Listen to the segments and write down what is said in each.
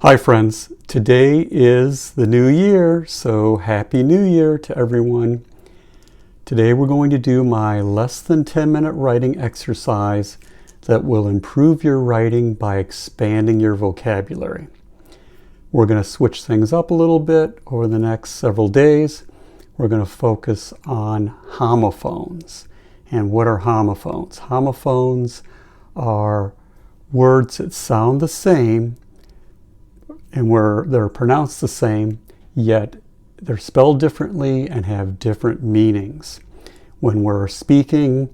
Hi friends, today is the new year, so Happy New Year to everyone. Today we're going to do my less than 10-minute writing exercise that will improve your writing by expanding your vocabulary. We're going to switch things up a little bit over the next several days. We're going to focus on homophones. And what are homophones? Homophones are words that sound the same and where they're pronounced the same, yet they're spelled differently and have different meanings. When we're speaking,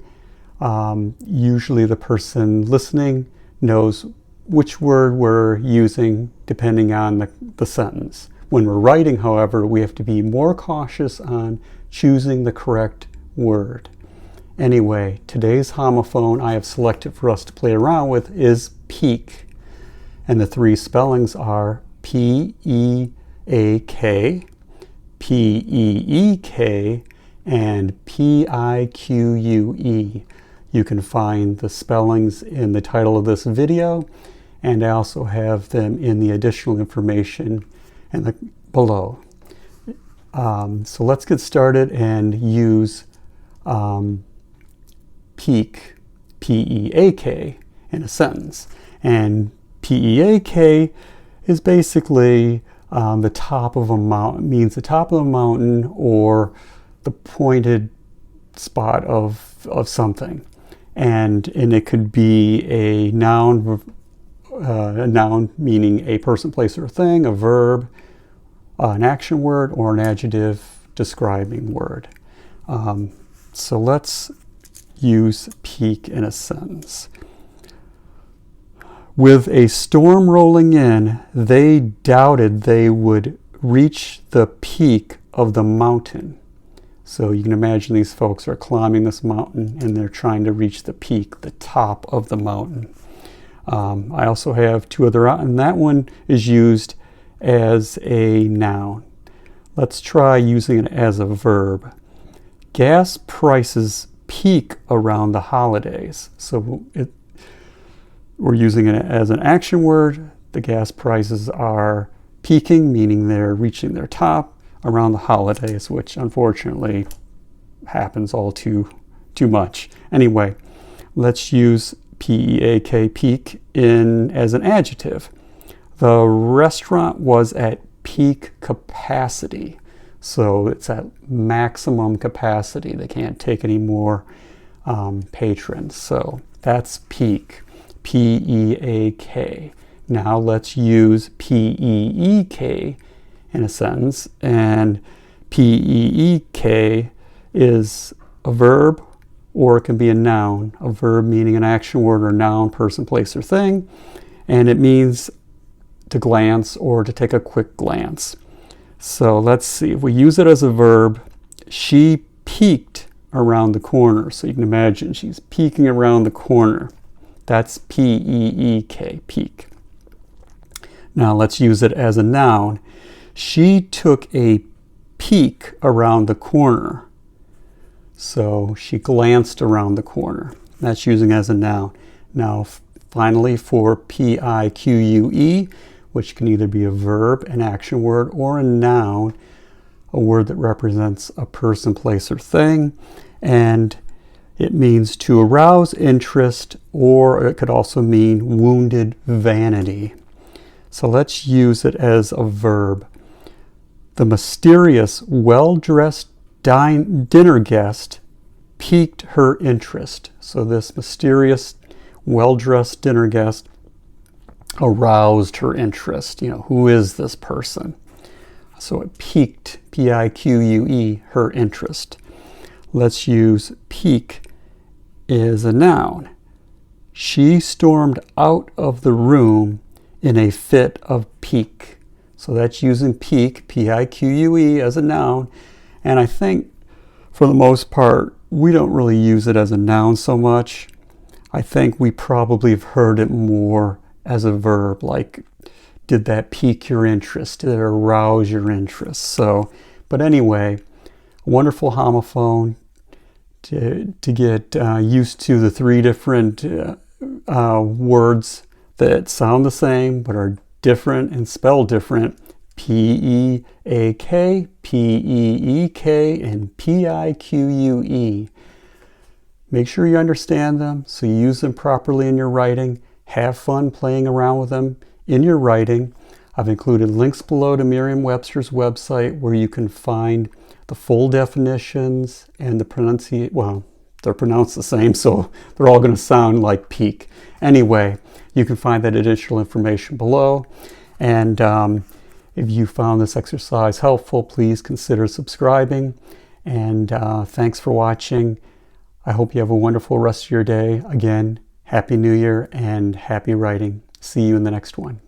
usually the person listening knows which word we're using depending on the sentence. When we're writing, however, we have to be more cautious on choosing the correct word. Anyway, today's homophone I have selected for us to play around with is pique. And the three spellings are P-E-A-K, P-E-E-K, and P-I-Q-U-E. You can find the spellings in the title of this video, and I also have them in the additional information below. So let's get started and use pique, P-E-A-K, in a sentence. And P-E-A-K is basically the top of a mountain, means the top of a mountain or the pointed spot of something. And it could be a noun meaning a person, place, or thing, a verb, an action word, or an adjective describing word. So let's use pique in a sentence. With a storm rolling in, they doubted they would reach the peak of the mountain. So you can imagine these folks are climbing this mountain and they're trying to reach the peak, the top of the mountain. I also have two other, and that one is used as a noun. Let's try using it as a verb. Gas prices peak around the holidays. So we're using it as an action word. The gas prices are peaking, meaning they're reaching their top around the holidays, which unfortunately happens all too much. Anyway, let's use P-E-A-K, peak, as an adjective. The restaurant was at peak capacity. So it's at maximum capacity. They can't take any more patrons. So that's peak. P-E-A-K. Now let's use P-E-E-K in a sentence, and P-E-E-K is a verb or it can be a noun, a verb meaning an action word or noun, person, place, or thing, and it means to glance or to take a quick glance. So let's see, if we use it as a verb, she peeked around the corner. So you can imagine she's peeking around the corner. That's P-E-E-K, peek. Now let's use it as a noun. She took a peek around the corner. So she glanced around the corner. That's using it as a noun. Now finally for P-I-Q-U-E, which can either be a verb, an action word, or a noun, a word that represents a person, place, or thing. And it means to arouse interest, or it could also mean wounded vanity. So let's use it as a verb. The mysterious, well-dressed dinner guest piqued her interest. So this mysterious, well-dressed dinner guest aroused her interest. Who is this person? So it piqued, P-I-Q-U-E, her interest. Let's use pique as a noun. She stormed out of the room in a fit of pique. So that's using pique, P-I-Q-U-E, as a noun. And I think for the most part, we don't really use it as a noun so much. I think we probably have heard it more as a verb, like, did that pique your interest? Did it arouse your interest? But anyway, wonderful homophone to get used to the three different words that sound the same but are different and spell different, P-E-A-K, P-E-E-K, and P-I-Q-U-E. Make sure you understand them so you use them properly in your writing. Have fun playing around with them in your writing. I've included links below to Merriam-Webster's website where you can find the full definitions and the pronunciation. Well, they're pronounced the same, so they're all going to sound like pique. Anyway, you can find that additional information below. And if you found this exercise helpful, please consider subscribing. And thanks for watching. I hope you have a wonderful rest of your day. Again, Happy New Year and happy writing. See you in the next one.